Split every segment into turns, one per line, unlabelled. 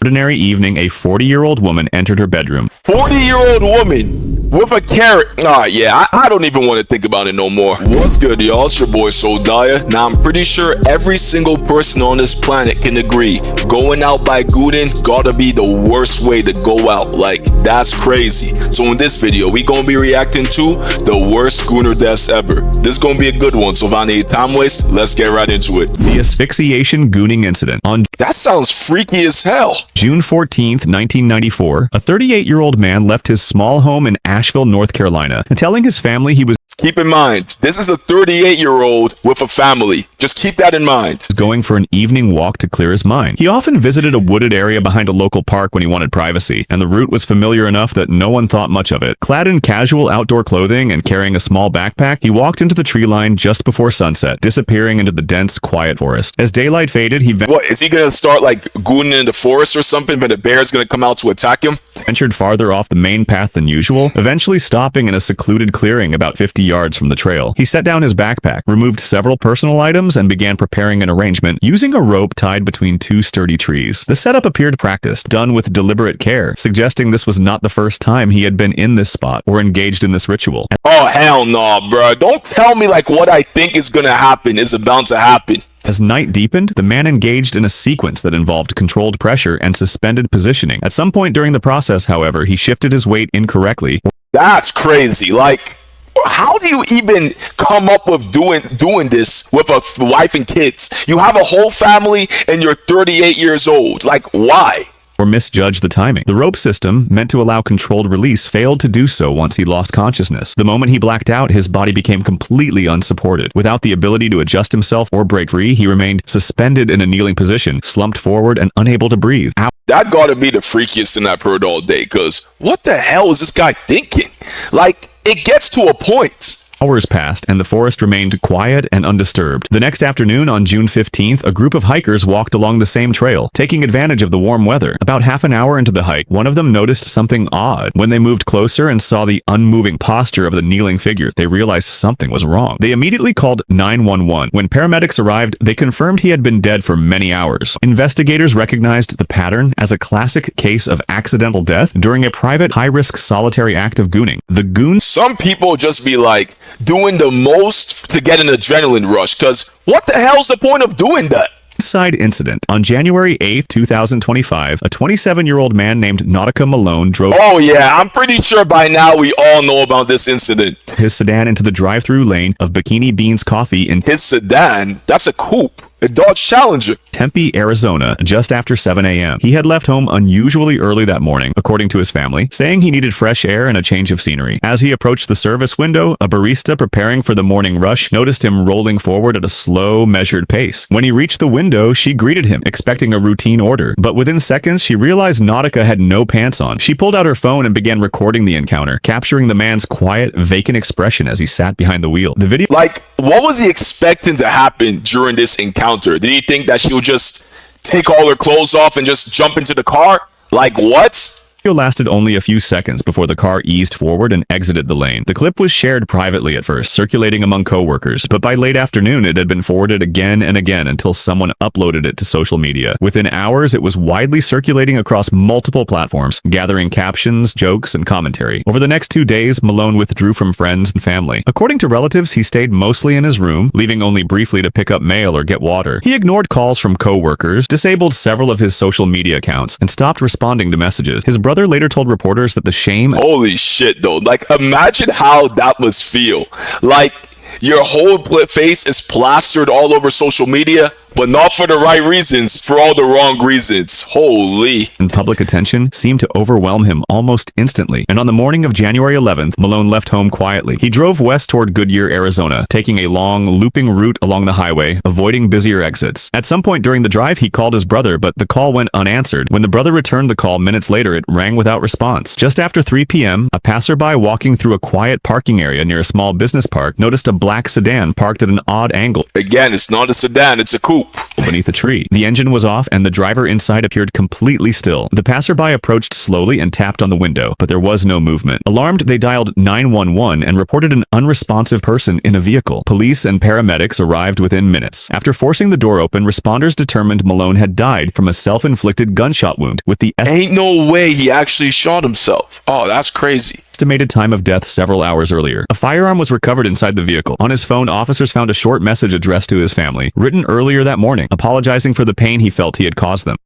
Ordinary evening, a 40-year-old woman entered her bedroom.
40-year-old woman with a carrot. Yeah, I don't even want to think about it no more. What's good, y'all? It's your boy Soldaya. Now, I'm pretty sure every single person on this planet can agree going out by Gooner gotta be the worst way to go out. Like, that's crazy. So in this video, we gonna be reacting to the worst Gooner deaths ever. This is gonna be a good one, so without any time waste, let's get right into it.
The asphyxiation gooning incident. On
That sounds freaky as hell.
June 14th, 1994, a 38-year-old man left his small home in Asheville, North Carolina, telling his family he was
Keep in mind, this is a 38-year-old with a family. Just keep that in mind.
going for an evening walk to clear his mind. He often visited a wooded area behind a local park when he wanted privacy, and the route was familiar enough that no one thought much of it. Clad in casual outdoor clothing and carrying a small backpack, he walked into the tree line just before sunset, disappearing into the dense, quiet forest. As daylight faded, he
What, is he gonna start like gooning in the forest or something, but the bear's gonna come out to attack him?
ventured farther off the main path than usual, eventually stopping in a secluded clearing about 50 yards from the trail. He set down his backpack, removed several personal items, and began preparing an arrangement using a rope tied between two sturdy trees. The setup appeared practiced, done with deliberate care, suggesting this was not the first time he had been in this spot or engaged in this ritual.
Oh, hell no, bro. Don't tell me like what I think is gonna happen is about to happen.
As night deepened, the man engaged in a sequence that involved controlled pressure and suspended positioning. At some point during the process, however, he shifted his weight incorrectly.
That's crazy. Like, how do you even come up with doing this with a wife and kids? You have a whole family and you're 38 years old. Like, why?
Or misjudged the timing. The rope system, meant to allow controlled release, failed to do so once he lost consciousness. The moment he blacked out, his body became completely unsupported. Without the ability to adjust himself or break free, he remained suspended in a kneeling position, slumped forward and unable to breathe.
That gotta be the freakiest thing I've heard all day, cause what the hell is this guy thinking? Like, it gets to a point.
Hours passed, and the forest remained quiet and undisturbed. The next afternoon, on June 15th, a group of hikers walked along the same trail, taking advantage of the warm weather. About half an hour into the hike, one of them noticed something odd. When they moved closer and saw the unmoving posture of the kneeling figure, they realized something was wrong. They immediately called 911. When paramedics arrived, they confirmed he had been dead for many hours. Investigators recognized the pattern as a classic case of accidental death during a private, high-risk solitary act of gooning. The goons
Some people just be like doing the most to get an adrenaline rush, cause what the hell's the point of doing that?
Side incident. On January 8th, 2025, a 27-year-old man named Nautica Malone drove
Oh yeah, I'm pretty sure by now we all know about this incident.
his sedan into the drive-through lane of Bikini Beans Coffee in
His sedan, that's a coupe, a Dodge Challenger.
Tempe, Arizona, just after 7 a.m. He had left home unusually early that morning, according to his family, saying he needed fresh air and a change of scenery. As he approached the service window, a barista preparing for the morning rush noticed him rolling forward at a slow, measured pace. When he reached the window, she greeted him, expecting a routine order. But within seconds, she realized Nautica had no pants on. She pulled out her phone and began recording the encounter, capturing the man's quiet, vacant expression as he sat behind the wheel. The video
Like, what was he expecting to happen during this encounter? Did he think that she would just take all her clothes off and just jump into the car? Like, what?
lasted only a few seconds before the car eased forward and exited the lane. The clip was shared privately at first, circulating among coworkers, but by late afternoon it had been forwarded again and again until someone uploaded it to social media. Within hours, it was widely circulating across multiple platforms, gathering captions, jokes, and commentary. Over the next 2 days, Malone withdrew from friends and family. According to relatives, he stayed mostly in his room, leaving only briefly to pick up mail or get water. He ignored calls from coworkers, disabled several of his social media accounts, and stopped responding to messages. His brother later told reporters that the shame
Holy shit, though. Like, imagine how that must feel. Like, your whole face is plastered all over social media, but not for the right reasons, for all the wrong reasons. Holy.
and public attention seemed to overwhelm him almost instantly, and on the morning of January 11th, Malone left home quietly. He drove west toward Goodyear, Arizona, taking a long, looping route along the highway, avoiding busier exits. At some point during the drive, he called his brother, but the call went unanswered. When the brother returned the call minutes later, it rang without response. Just after 3 p.m., a passerby walking through a quiet parking area near a small business park noticed a black black sedan parked at an odd angle
Again, it's not a sedan, it's a coupe.
beneath a tree. The engine was off and the driver inside appeared completely still. The passerby approached slowly and tapped on the window, but there was no movement. Alarmed, they dialed 911 and reported an unresponsive person in a vehicle. Police and paramedics arrived within minutes. After forcing the door open, responders determined Malone had died from a self-inflicted gunshot wound, with the
Ain't no way he actually shot himself. Oh, that's crazy.
estimated time of death several hours earlier. A firearm was recovered inside the vehicle. On his phone, officers found a short message addressed to his family, written earlier that morning, apologizing for the pain he felt he had caused them.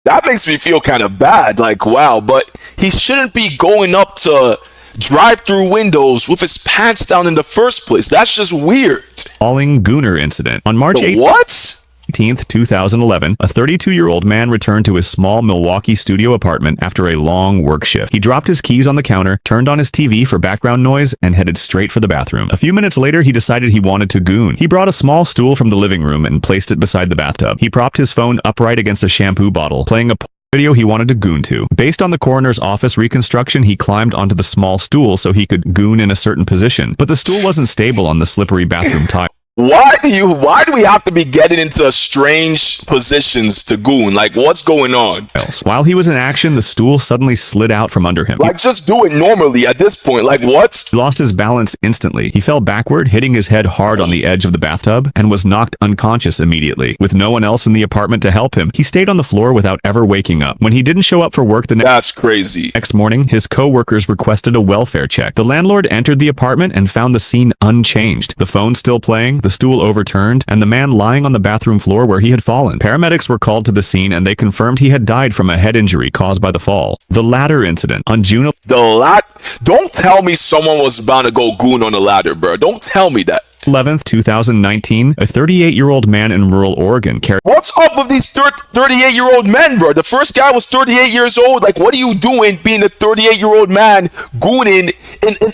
That makes me feel kind of bad. Like, wow, but he shouldn't be going up to drive-through windows with his pants down in the first place. That's just weird.
Falling Gooner incident. On March
The
8th,
what?
2011, a 32-year-old man returned to his small Milwaukee studio apartment after a long work shift. He dropped his keys on the counter, turned on his TV for background noise, and headed straight for the bathroom. A few minutes later, he decided he wanted to goon. He brought a small stool from the living room and placed it beside the bathtub. He propped his phone upright against a shampoo bottle, playing a video he wanted to goon to. Based on the coroner's office reconstruction, he climbed onto the small stool so he could goon in a certain position, but the stool wasn't stable on the slippery bathroom tile.
Why do we have to be getting into strange positions to goon? Like, what's going on?
While he was in action, the stool suddenly slid out from under him.
Like, just do it normally at this point. Like, what?
He lost his balance instantly. He fell backward, hitting his head hard on the edge of the bathtub, and was knocked unconscious immediately. With no one else in the apartment to help him, he stayed on the floor without ever waking up. When he didn't show up for work the
That's crazy.
next morning, his co-workers requested a welfare check. The landlord entered the apartment and found the scene unchanged. The phone still playing, the stool overturned, and the man lying on the bathroom floor where he had fallen. Paramedics were called to the scene and they confirmed he had died from a head injury caused by the fall. The ladder incident. On June
Don't tell me someone was about to go goon on a ladder, bro. Don't tell me that.
11th, 2019, a 38-year-old man in rural Oregon carried
What's up with these 38-year-old men, bro? The first guy was 38 years old. Like, what are you doing being a 38-year-old man gooning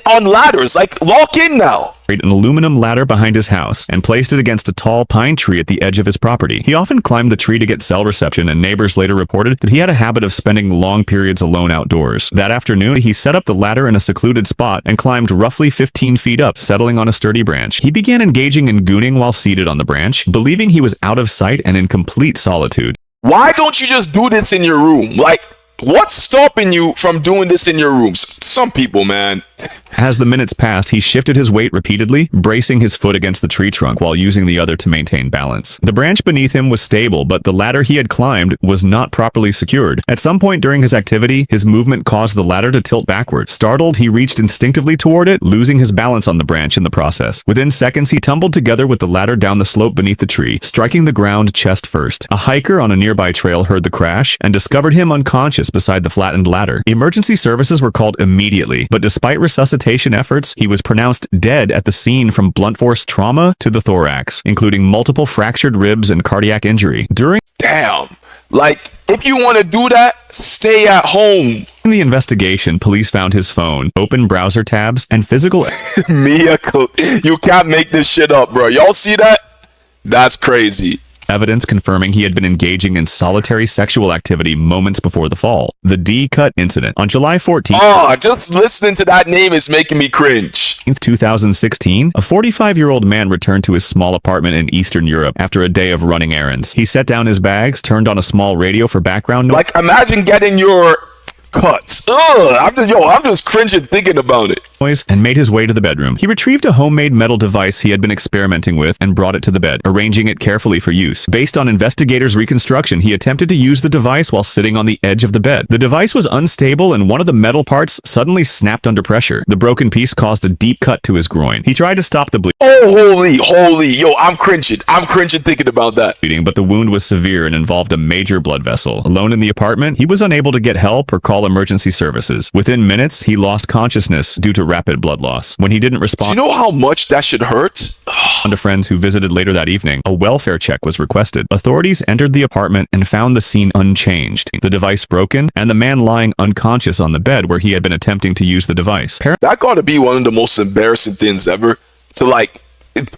on ladders? Like, lock in now.
an aluminum ladder behind his house and placed it against a tall pine tree at the edge of his property. He often climbed the tree to get cell reception, and neighbors later reported that he had a habit of spending long periods alone outdoors. That afternoon, he set up the ladder in a secluded spot and climbed roughly 15 feet up, settling on a sturdy branch. He began engaging in gooning while seated on the branch, believing he was out of sight and in complete solitude.
Why don't you just do this in your room? Like, what's stopping you from doing this in your rooms? Some people, man.
As the minutes passed, he shifted his weight repeatedly, bracing his foot against the tree trunk while using the other to maintain balance. The branch beneath him was stable, but the ladder he had climbed was not properly secured. At some point during his activity, his movement caused the ladder to tilt backward. Startled, he reached instinctively toward it, losing his balance on the branch in the process. Within seconds, he tumbled together with the ladder down the slope beneath the tree, striking the ground chest first. A hiker on a nearby trail heard the crash and discovered him unconscious beside the flattened ladder. Emergency services were called immediately, but despite resuscitation efforts, he was pronounced dead at the scene from blunt force trauma to the thorax, including multiple fractured ribs and cardiac injury.
Damn. Like, if you want to do that, stay at home.
In the investigation, police found his phone, open browser tabs, and physical
You can't make this shit up, bro. Y'all see that? That's crazy.
evidence confirming he had been engaging in solitary sexual activity moments before the fall. The D-Cut incident. On July 14th,
Just listening to that name is making me cringe.
2016, a 45-year-old man returned to his small apartment in Eastern Europe after a day of running errands. He set down his bags, turned on a small radio for background noise.
Like, imagine getting your cuts. I'm just cringing thinking about it.
And made his way to the bedroom. He retrieved a homemade metal device he had been experimenting with and brought it to the bed, arranging it carefully for use. Based on investigators' reconstruction, he attempted to use the device while sitting on the edge of the bed. The device was unstable and one of the metal parts suddenly snapped under pressure. The broken piece caused a deep cut to his groin. He tried to stop the bleeding.
Oh, holy. Yo, I'm cringing. I'm cringing thinking about that.
But the wound was severe and involved a major blood vessel. Alone in the apartment, he was unable to get help or call emergency services. Within minutes, he lost consciousness due to rapid blood loss. When he didn't respond
Do you know how much that should hurt?
to friends who visited later that evening, a welfare check was requested. Authorities entered the apartment and found the scene unchanged, the device broken, and the man lying unconscious on the bed where he had been attempting to use the device.
That gotta be one of the most embarrassing things ever. To, like,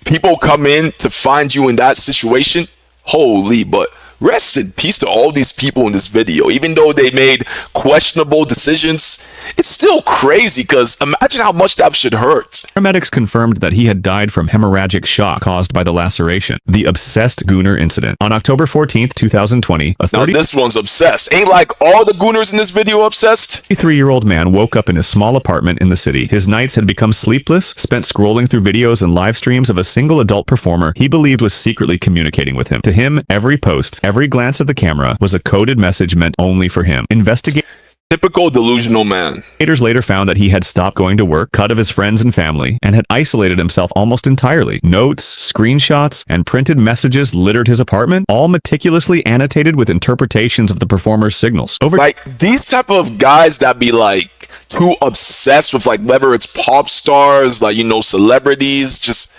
people come in to find you in that situation. Holy, but rest in peace to all these people in this video. Even though they made questionable decisions, it's still crazy because imagine how much that should hurt.
Paramedics confirmed that he had died from hemorrhagic shock caused by the laceration. The obsessed Gooner incident. On October 14th, 2020, a
Now this one's obsessed. Ain't like all the Gooners in this video obsessed?
33-year-old man woke up in his small apartment in the city. His nights had become sleepless, spent scrolling through videos and live streams of a single adult performer he believed was secretly communicating with him. To him, every post, every glance at the camera was a coded message meant only for him.
Typical delusional man.
Investigators later found that he had stopped going to work, cut of his friends and family, and had isolated himself almost entirely. Notes, screenshots, and printed messages littered his apartment, all meticulously annotated with interpretations of the performer's signals.
Like, these type of guys that be like too obsessed with like whether it's pop stars, like, you know, celebrities, just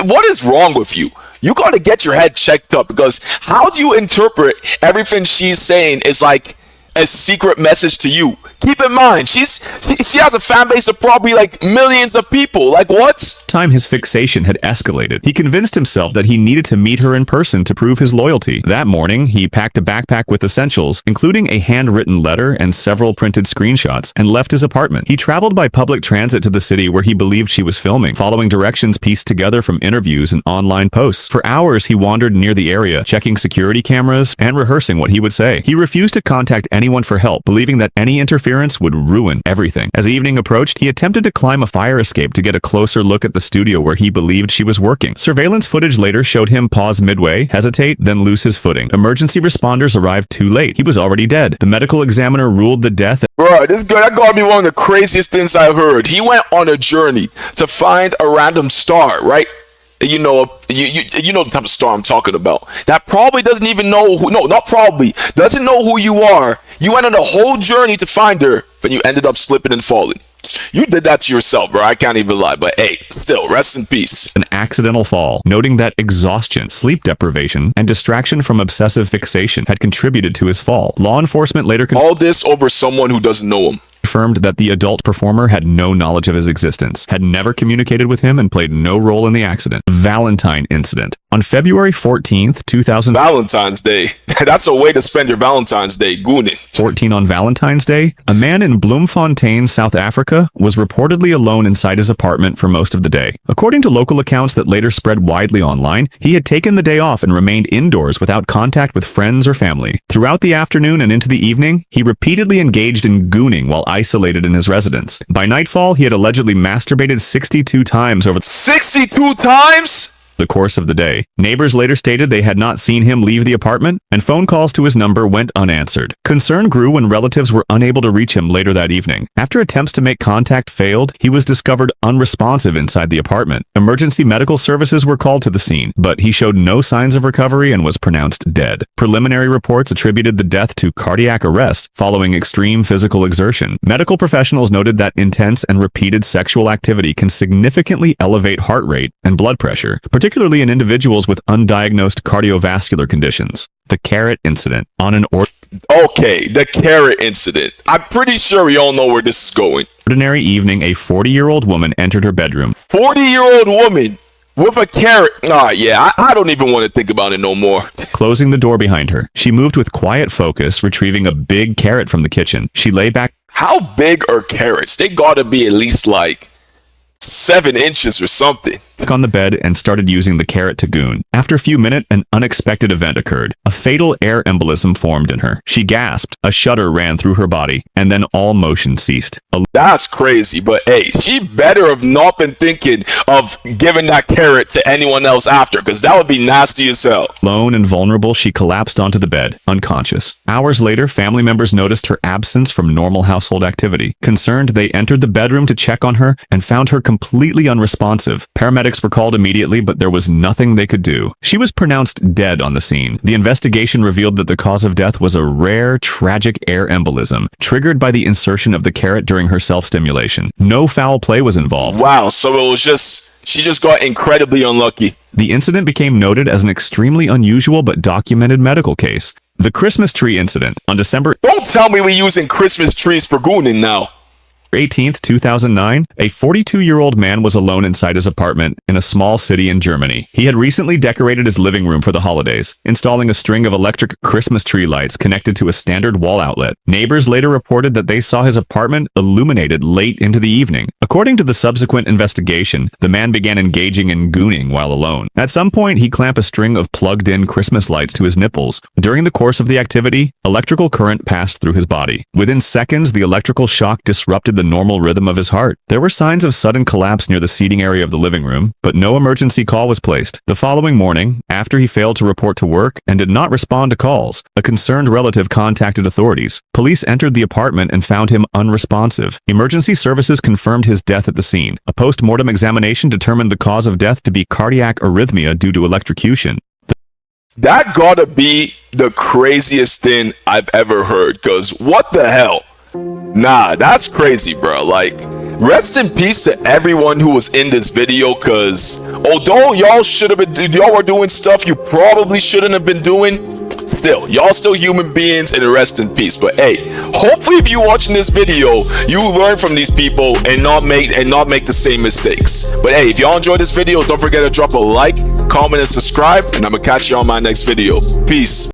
what is wrong with you? You gotta get your head checked up, because how do you interpret everything she's saying is like a secret message to you? Keep in mind, she has a fan base of probably like millions of people. Like, what?
Time his fixation had escalated. He convinced himself that he needed to meet her in person to prove his loyalty. That morning, he packed a backpack with essentials, including a handwritten letter and several printed screenshots, and left his apartment. He traveled by public transit to the city where he believed she was filming, following directions pieced together from interviews and online posts. For hours, he wandered near the area, checking security cameras and rehearsing what he would say. He refused to contact anyone for help, believing that any interference would ruin everything. As evening approached, he attempted to climb a fire escape to get a closer look at the studio where he believed she was working. Surveillance footage later showed him pause midway, hesitate, then lose his footing. Emergency responders arrived too late. He was already dead. The medical examiner ruled the death.
Bro, that gotta be one of the craziest things I've heard. He went on a journey to find a random star, right? You know the type of star I'm talking about. That probably doesn't even know who, no, not probably, doesn't know who you are. You went on a whole journey to find her, and you ended up slipping and falling. You did that to yourself, bro. I can't even lie. But hey, still, rest in peace.
An accidental fall, noting that exhaustion, sleep deprivation, and distraction from obsessive fixation had contributed to his fall. Law enforcement later
all this over someone who doesn't know him.
Confirmed that the adult performer had no knowledge of his existence, had never communicated with him, and played no role in the accident. Valentine incident. On February 14th, 2000...
Valentine's Day. That's a way to spend your Valentine's Day, Gooner.
14 on Valentine's Day, a man in Bloemfontein, South Africa, was reportedly alone inside his apartment for most of the day. According to local accounts that later spread widely online, he had taken the day off and remained indoors without contact with friends or family. Throughout the afternoon and into the evening, he repeatedly engaged in gooning while isolated in his residence. By nightfall, he had allegedly masturbated 62 times over
62 times?
the course of the day. Neighbors later stated they had not seen him leave the apartment, and phone calls to his number went unanswered. Concern grew when relatives were unable to reach him later that evening. After attempts to make contact failed, he was discovered unresponsive inside the apartment. Emergency medical services were called to the scene, but he showed no signs of recovery and was pronounced dead. Preliminary reports attributed the death to cardiac arrest following extreme physical exertion. Medical professionals noted that intense and repeated sexual activity can significantly elevate heart rate and blood pressure, particularly in individuals with undiagnosed cardiovascular conditions. The carrot incident.
Okay, the carrot incident. I'm pretty sure we all know where this is going.
Ordinary evening, a 40-year-old woman entered her bedroom.
40-year-old woman with a carrot. I don't even want to think about it no more.
Closing the door behind her, she moved with quiet focus, retrieving a big carrot from the kitchen. She lay back.
How big are carrots? They gotta be at least like 7 inches or something.
On the bed and started using the carrot to goon. After a few minutes, an unexpected event occurred. A fatal air embolism formed in her. She gasped, a shudder ran through her body, and then all motion ceased.
That's crazy, but hey, she better have not been thinking of giving that carrot to anyone else after, because that would be nasty as hell.
Alone and vulnerable, she collapsed onto the bed, unconscious. Hours later, family members noticed her absence from normal household activity. Concerned, they entered the bedroom to check on her and found her completely unresponsive. Paramedics were called immediately, but there was nothing they could do. She was pronounced dead on the scene. The investigation revealed that the cause of death was a rare, tragic air embolism, triggered by the insertion of the carrot during her self-stimulation. No foul play was involved.
Wow, so it was she just got incredibly unlucky.
The incident became noted as an extremely unusual but documented medical case. The Christmas tree incident. On December...
Don't tell me we're using Christmas trees for gooning now.
18th, 2009, a 42-year-old man was alone inside his apartment in a small city in Germany. He had recently decorated his living room for the holidays, installing a string of electric Christmas tree lights connected to a standard wall outlet. Neighbors later reported that they saw his apartment illuminated late into the evening. According to the subsequent investigation, the man began engaging in gooning while alone. At some point, he clamped a string of plugged-in Christmas lights to his nipples. During the course of the activity, electrical current passed through his body. Within seconds, the electrical shock disrupted the normal rhythm of his heart. There were signs of sudden collapse near the seating area of the living room, but no emergency call was placed. The following morning, after he failed to report to work and did not respond to calls, a concerned relative contacted authorities. Police entered the apartment and found him unresponsive. Emergency services confirmed his death at the scene. A post-mortem examination determined the cause of death to be cardiac arrhythmia due to electrocution.
That gotta be the craziest thing I've ever heard, cause what the hell? Nah, that's crazy, bro. Like, rest in peace to everyone who was in this video, cause although y'all were doing stuff you probably shouldn't have been doing, still, y'all still human beings and rest in peace. But hey, hopefully if you're watching this video, you learn from these people and not make the same mistakes. But hey, if y'all enjoyed this video, don't forget to drop a like, comment, and subscribe, and I'm gonna catch you on my next video. Peace.